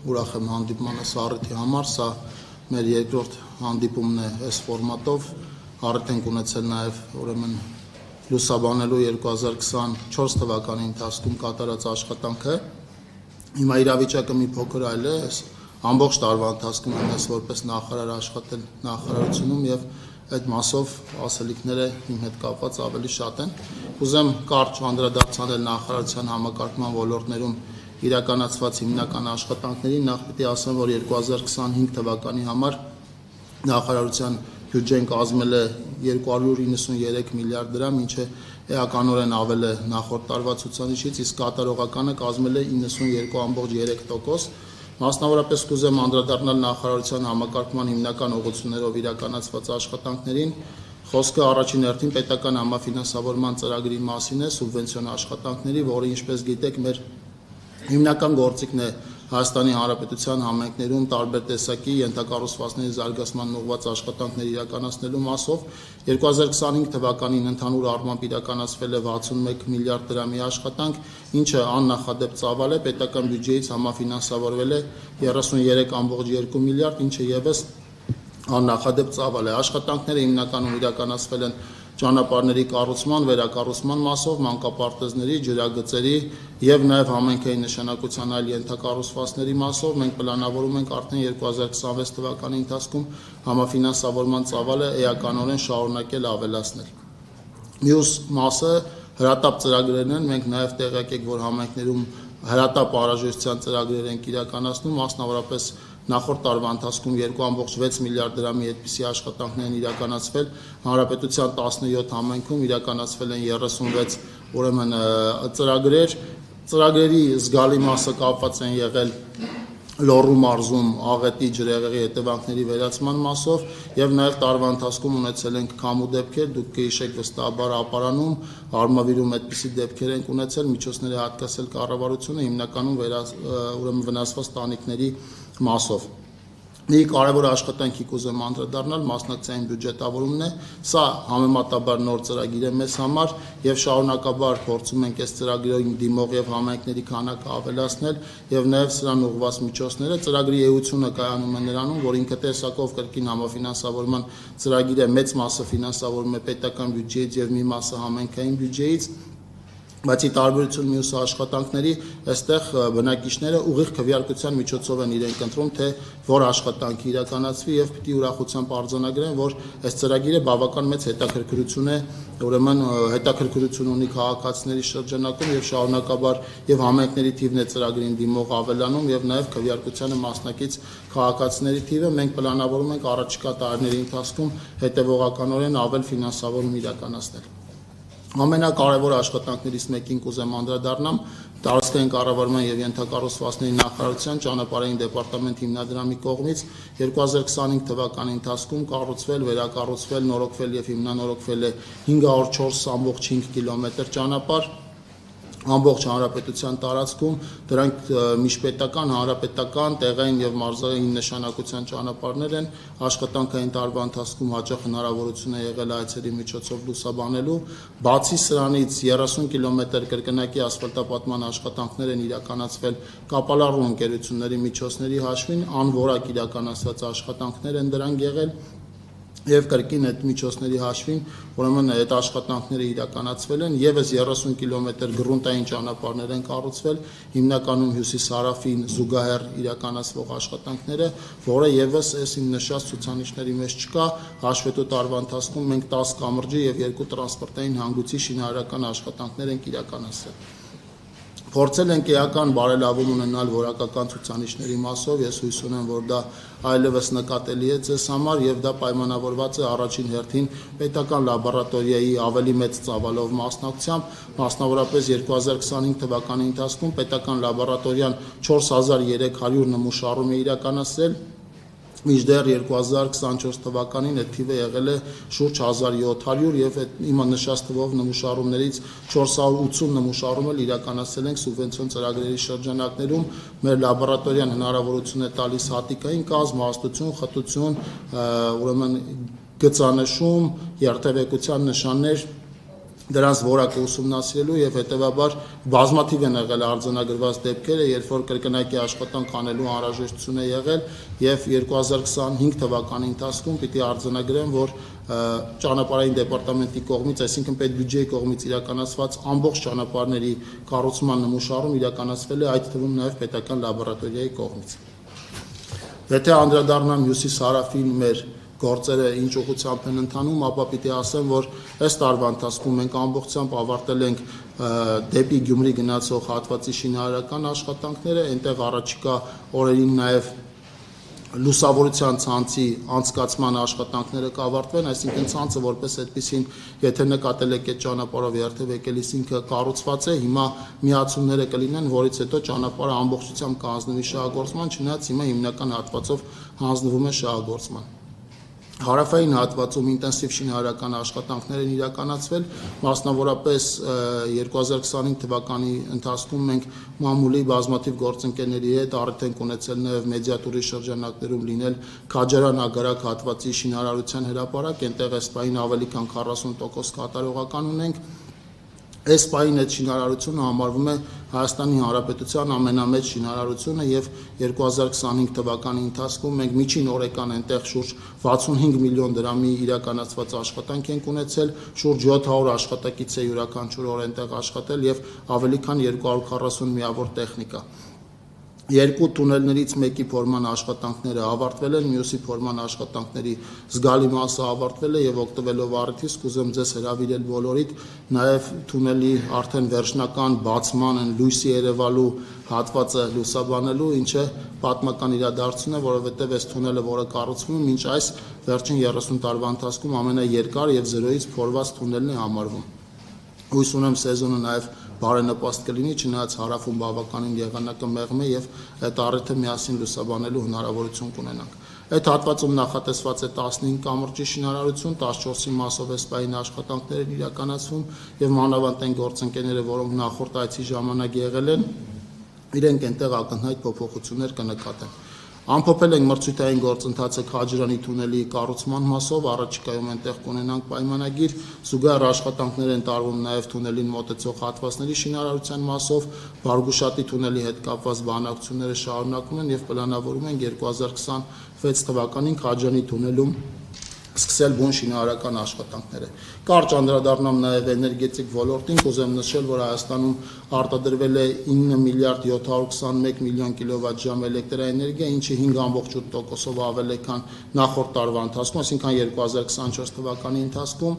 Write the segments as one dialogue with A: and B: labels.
A: ուրախ եմ հանդիպմանը սառիթի համար, սա մեր երկրորդ հանդիպումն է այս ֆորմատով, առիթ ենք ունեցել նաև ուրեմն լուսաբանելու 2024 թվականի ընթացքում կատարած աշխատանքը։ Հիմա իրավիճակը մի փոքր այլ է, ամբողջ տարվա ընթացքում եմ ես որպես նախարար աշխատել նախարարությունում եւ այդ մասով ասելիքները իմ հետ կապված ավելի շատ են։ Ուզեմ կարճ անդրադարձնել նախարարության համակարգման ոլորտներում իրականացված հիմնական աշխատանքներին, նախ պիտի ասեմ, որ 2025 թվականի համար նախարարության բյուջեն կազմել է 293 միլիարդ դրամ, ինչը էականորեն ավել է նախորդ տարվա ցուցանիշից, իսկ կատարողականը կազմել է 92.3%։ Մասնավորապես կուզեմ անդրադառնալ նախարարության համակարգման հիմնական ուղղություններով իրականացված աշխատանքներին։ Խոսքը առաջին հերթին պետական համաֆինանսավորման ծրագրի մասին է, սուբվենցիոն աշխատանքների, որը ինչպես գիտեք, մեր հիմնական գործիքն է Հայաստանի Հանրապետության համայնքներում տարբեր տեսակի ենթակառուցվածքների զարգացման ուղղված աշխատանքներ իրականացնելու մասով 2025 թվականին ընդհանուր առմամբ իրականացվել է 61 միլիարդ դրամի աշխատանք, ինչը աննախադեպ ծավալ է, պետական բյուջեից համաֆինանսավորվել է 33.2 միլիարդ, ինչը ևս աննախադեպ ծավալ է։ Աշխատանքները հիմնականում իրականացվել են ճանապարհների կառուցման, վերակառուցման մասով, մանկապարտեզների, ջրագծերի եւ նաեւ համայնքային նշանակության այլ ենթակառուցվածքների մասով։ Մենք պլանավորում ենք արդեն 2026 թվականի ընթացքում համաֆինանսավորման ծավալը էականորեն շարունակել ավելացնել։ Մյուս մասը հրատապ ծրագրերն են, մենք նաեւ տեղյակ եք, որ համայնքներում հրատապ անհրաժեշտության ծրագրեր ենք իրականացնում, մասնավորապես նախորդ տարվա ընթացքում 2.6 միլիարդ դրամի այդպիսի աշխատանքներ են իրականացվել, հանրապետության 17 համայնքում իրականացվել են 36 ուրեմն ծրագրեր, ծրագրերի զգալի մասը կապված են եղել Լոռու մարզում աղետի ջրհեղեղի հետևանքների վերացման մասով եւ նաեւ տարվա ընթացքում ունեցել ենք քամու դեպքեր, դուք կհիշեք վստահաբար ապարանում, Արմավիրում այդպիսի դեպքեր ենք ունեցել, միջոցներ է հատկացել կառավարությունը հիմնականում ուրեմն վնասված տանիքների մասով։ Մի կարևոր աշխատանքի կուզեմ անդրադառնալ մասնակցային բյուջետավորումն է, սա համեմատաբար նոր ծրագիր է մեզ համար եւ շարունակաբար փորձում ենք այս ծրագրերին դիմող եւ համայնքների քանակը ավելացնել եւ նաեւ սրան ուղղված միջոցները ծրագրի էությունը կայանում է նրանում, որ ինքը տեսակով կրկին համաֆինանսավորման ծրագիրը մեծ մասը ֆինանսավորվում է պետական բյուջեից եւ մի մասը համայնքային բյուջեից, բայց ի տարբերություն մյուս աշխատանքների, այստեղ բնակիչները ուղիղ քվեարկության միջոցով են իրենք ընտրում, թե որ աշխատանքի իրականացվի եւ պիտի ուրախությամբ արձանագրեն, որ այս ծրագիրը բավական մեծ հետաքրքրություն է, ուրեմն հետաքրքրություն ունի քաղաքացիների շրջանակում եւ շարունակաբար եւ համայնքների թիվն է ծրագրին դիմող ավելանում եւ նաեւ քվեարկությանը մասնակից քաղաքացիների թիվը մենք պլանավորում ենք առաջիկա տարիների ընթացքում հետեւողականորեն ավել ֆինանսավորում իրականացնել։ Ամենակարևոր աշխատանքներից մեկին կուզեմ անդրադառնամ տարածքային կառավարման եւ ենթակառուցվածքների նախարարության ճանապարհային դեպարտամենտ հիմնադրամի կողմից 2025 թվականի ընթացքում կառուցվել, վերակառուցվել, նորոգվել եւ հիմնանորոգվել է 504.5 կիլոմետր ճանապարհ ամբողջ հանրապետության տարածքում, դրանք միջպետական, հանրապետական, տեղային եւ մարզային նշանակության ճանապարհներ են, աշխատանքային տարվա ընթացքում հաճախ հնարավորություն է եղել այցերի միջոցով լուսաբանելու, բացի սրանից 30 կիլոմետր կրկնակի ասֆալտապատման աշխատանքներ են իրականացվել կապալառու ընկերությունների միջոցների հաշվին, անորակ իրականացված աշխատանքներ են դրանք եղել եւ կրկին այդ միջոցների հաշվին ուրեմն այդ աշխատանքները իրականացվել են եւս 30 կիլոմետր գրունտային ճանապարհներ են կառուցվել հիմնականում հյուսիս-հարավին զուգահեռ իրականացվող աշխատանքները, որը եւս այս իմ նշած ցուցանիշների մեջ չկա, հաշվետու տարվա ընթացքում մենք 10 կամրջի եւ 2 տրանսպորտային հանգույցի շինարարական աշխատանքներ ենք իրականացրել։ Փորձել ենք էական բարելավում ունենալ որակական ցուցանիշների մասով, ես հույս ունեմ, որ դա այլևս նկատելի է ձեզ համար եւ դա պայմանավորված է առաջին հերթին պետական լաբորատորիայի ավելի մեծ ծավալով մասնակցությամբ, մասնավորապես 2025 թվականի ընթացքում պետական լաբորատորիան 4300 նմուշառում է իրականացրել, մինչդեռ 2024 թվականին այդ թիվը եղել է շուրջ 1700 եւ այդ իմը նշած թվով նմուշառումներից 480 նմուշառում էլ իրականացել ենք սուբվենցիոն ծրագրերի շրջանակներում մեր լաբորատորիան հնարավորություն է տալիս հատիկային կազմ, հաստություն, խտություն, ուրեմն գծանշում, երթևեկության նշաններ դրանց որակը ուսումնասիրելու եւ հետեւաբար բազմաթիվ են եղել արձանագրված դեպքերը, երբ որ կրկնակի աշխատանք անելու անհրաժեշտություն է եղել եւ 2025 թվականի ընթացքում պիտի արձանագրեմ, որ ճանապարհային դեպարտամենտի կողմից, այսինքն պետբյուջեի կողմից իրականացված ամբողջ ճանապարհների կառուցման նմուշարում իրականացվել է այդ թվում նաեւ պետական լաբորատորիայի կողմից։ Եթե անդրադառնամ հյուսիս-հարավին մեր գործերը ինչ ուղղությամբ են ընթանում, ապա պիտի ասեմ, որ այս տարվա ընթացքում մենք ամբողջությամբ ավարտել ենք դեպի Գյումրի գնացող հատվածի շինարարական աշխատանքները, այնտեղ առաջիկա օրերին նաև լուսավորության ցանցի անցկացման աշխատանքները կավարտվեն, այսինքն ցանցը որպես այդպեսին, եթե նկատել եք այդ ճանապարհով երթև եկելիս ինքը կառուցված է, հիմա միացումները կլինեն, որից հետո ճանապարհը ամբողջությամբ կհանձնվի շահագործման, չնայած հիմա հիմնական հատվածով հանձնվում է շահագործման։ Հարավային հատվածում ինտենսիվ շինարարական աշխատանքներ են իրականացվել, մասնավորապես 2025 թվականի ընթացքում մենք մամուլի բազմաթիվ գործընկերների հետ առիթ ենք ունեցել նաև մեդիատուրի շրջանակներում լինել Քաջարան Ագարակ հատվածի շինարարության հրապարակ, այնտեղ այս պահին ավելի քան 40% կատարողական ունենք։ Այս պահին այդ շինարարությունը համարվում է Հայաստանի Հանրապետության ամենամեծ շինարարությունը եւ 2025 թվականի ընթացքում մենք միջին օրական այնտեղ շուրջ 65 միլիոն դրամի իրականացված աշխատանք ենք ունեցել, շուրջ 700 աշխատակից է յուրաքանչյուր օր այնտեղ աշխատել եւ ավելի քան 240 միավոր տեխնիկա։ Երկու թունելներից մեկի փորման աշխատանքները ավարտվել են, մյուսի փորման աշխատանքների զգալի մասը ավարտվել է եւ օգտվելով առիթից կուզեմ ձեզ հրավիրել բոլորիդ նաեւ թունելի արդեն վերջնական բացման լույսի երևալու հատվածը լուսաբանելու, ինչը պատմական իրադարձություն է, որովհետեւ այս թունելը, որը կառուցվում է, մինչ այս վերջին 30 տարվա ընթացքում ամենաերկար եւ զրոյից փորված թունելն է համարվում։ Հույս ունեմ սեզոնը նաեւ բարենպաստ կլինի, չնայած հարավում բավականին եղանակը մեղմ է եւ այդ առիթը միասին լուսաբանելու հնարավորություն կունենանք։ Այդ հատվածում նախատեսված է 15 կամրջի շինարարություն, 14-ի մասով էսպային աշխատանքներ են իրականացվում եւ մանավանդ այն գործընկերները, որոնք նախորդ այցի ժամանակ եղել են, իրենք այնտեղ ակնհայտ փոփոխություններ կնկատեն։ Ամփոփել ենք մրցույթային գործընթացը Քաջարանի թունելի կառուցման մասով, առաջիկայում այնտեղ կունենանք պայմանագիր, զուգահեռ աշխատանքներ են տարվում նաև թունելին մոտեցող հատվածների շինարարության մասով, Բարգուշատի թունելի հետ կապված բանակցությունները շարունակվում են եւ պլանավորում են 2026 թվականին Քաջարանի թունելում սկսել բուն շինարարական աշխատանքները։ Կարճ անդրադառնամ նաև էներգետիկ ոլորտին, կուզեմ նշել, որ Հայաստանում արտադրվել է 9 միլիարդ 721 միլիոն կիլովատ-ժամ էլեկտրաէներգիա, ինչը 5.8%-ով ավել է, քան նախորդ տարվա ընթացքում, այսինքն 2024 թվականի ընթացքում։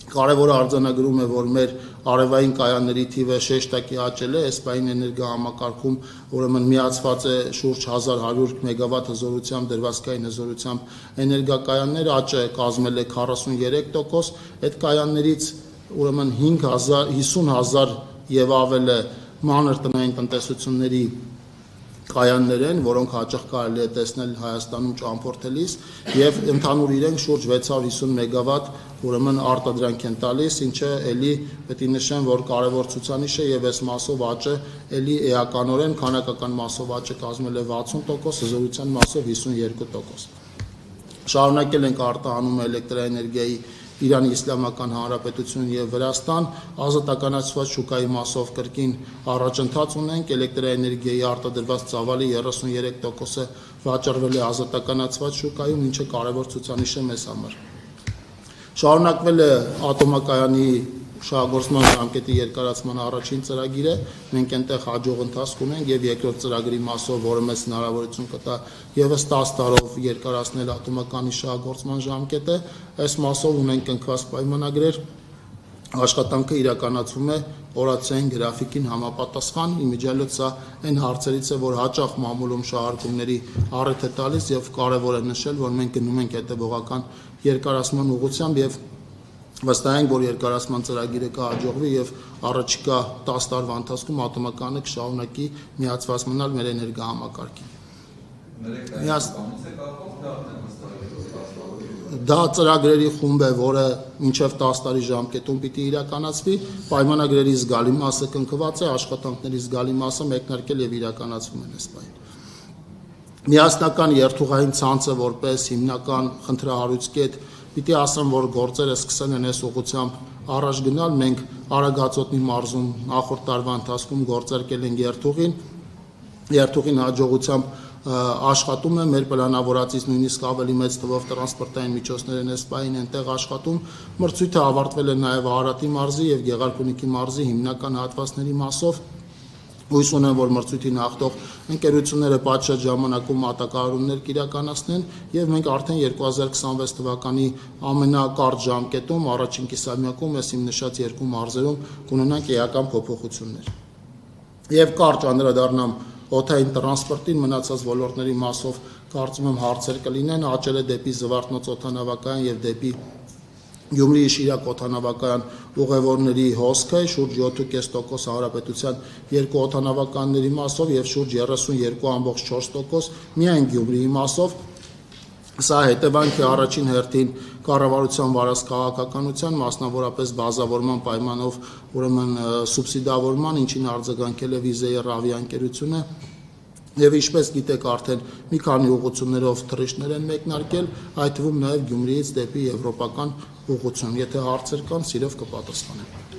A: Կարևոր արձանագրում է, որ մեր արևային կայանների թիվը 6% աճել է, էսպային էներգահամակարգում ուրեմն միացված է շուրջ 1100 մեգավատ հզորությամբ դրվածքային հզորությամբ էներգակայաններ, աճը կազմել է 43%, այդ կայաններից ուրեմն 50,000 եւ ավել է մանր տնային տնտեսությունների կայաններ են, որոնք հաճախ կարելի է տեսնել Հայաստանում ճամփորդելիս եւ ընդհանուր իրենք շուրջ 650 մեգավատ ուրեմն արտադրանք են տալիս, ինչը էլի պետք է նշեմ, որ կարևոր ցուցանիշ է եւ այս մասով աճը էլի էականորեն քանակական մասով աճը կազմել է 60%, հզորության մասով 52%։ Շարունակել ենք արտահանում էլեկտրաէներգիայի Իրանի Իսլամական Հանրապետություն եւ Վրաստան, ազատականացված շուկայի մասով կրկին առաջընթաց ունենք, էլեկտրաէներգիայի արտադրված ծավալի 33%-ը վաճառվել է ազատականացված շուկայում, ինչը կարևոր ցուցանիշ է մեզ համար։ Շարունակվել է ատոմակայանի շահագործման ժամկետի երկարացման առաջին ծրագիրը, մենք այնտեղ հաջող ընթացք ունենք եւ երկրորդ ծրագրի մասով, որը մեզ հնարավորություն կտա եւս 10 տարով երկարացնել ատոմականի շահագործման ժամկետը, այս մասով ունենք կնքված պայմանագրեր, աշխատանքը իրականացվում է օրացիային գրաֆիկին համապատասխան, իմիջիայլոց սա այն հարցերից է, որ հաճախ մամուլում շահարկումների առիթ է տալիս եւ կարեւոր է նշել, որ մենք գնում ենք հետեւողական երկարացման ուղղությամբ եւ վստահ ենք, որ երկարացման ծրագիրը կհաջողվի եւ առաջիկա 10 տարվա ընթացքում ատոմականը կշարունակի միացված մնալ մեր էներգահամակարգին։ Դա ծրագրերի խումբ է, որը մինչև 10 տարի ժամկետում պիտի իրականացվի, պայմանագրերի զգալի մասը կնքված է, աշխատանքների զգալի մասը մեկնարկել եւ իրականացվում են այս պահին։ Միասնական երթուղային ցանցը որպես հիմնական խնդրահարույց կետ, պիտի ասեմ, որ գործերը սկսել են այս ուղղությամբ առաջ գնալ, մենք Արագածոտնի մարզում նախորդ տարվա ընթացքում գործարկել ենք երթուղին հաջողությամբ աշխատում է, մեր պլանավորածից նույնիսկ ավելի մեծ թվով տրանսպորտային միջոցներ են այս պահին այնտեղ աշխատում, մրցույթը ավարտվել է նաև Արարատի մարզի և Գեղարքունիքի մարզի հիմնական հատվածների մասով, հույս ունեմ, որ մրցույթին հաղթող ընկերությունները պատշաճ ժամանակում մատակարարումներ կիրականացնեն և մենք արդեն 2026 թվականի ամենակարճ ժամկետում առաջին կիսամյակում այս իմ նշած երկու մարզերում կունենանք էական փոփոխություններ։ Եվ կարճ անդրադառնամ օդային տրանսպորտին, մնացած ոլորտների մասով կարծում եմ հարցեր կլինեն, աճել է դեպի Զվարթնոց օդանավակայան և դեպի Գյումրիի Շիրակ օդանավակայան ուղևորների հոսքը շուրջ 7,5% հանրապետության երկու օդանավականների մասով և շուրջ 32,4% միայն Գյումրիի մասով։ Սա հետևանք է առաջին հերթին կառավարության վարած քաղաքականության, մասնավորապես բազավորման պայմանով ուրեմն սուբսիդավորման, ինչին արձագանքել է Վիզեյր ավիաընկերությունը և ինչպես գիտեք արդեն մի քանի ուղղություններով թռիչքներ են մեկնարկել, այդ թվում նաև Գյումրիից դեպի եվրոպական ուղղություն։ Եթե հարցեր կան, սիրով կպատասխանեմ։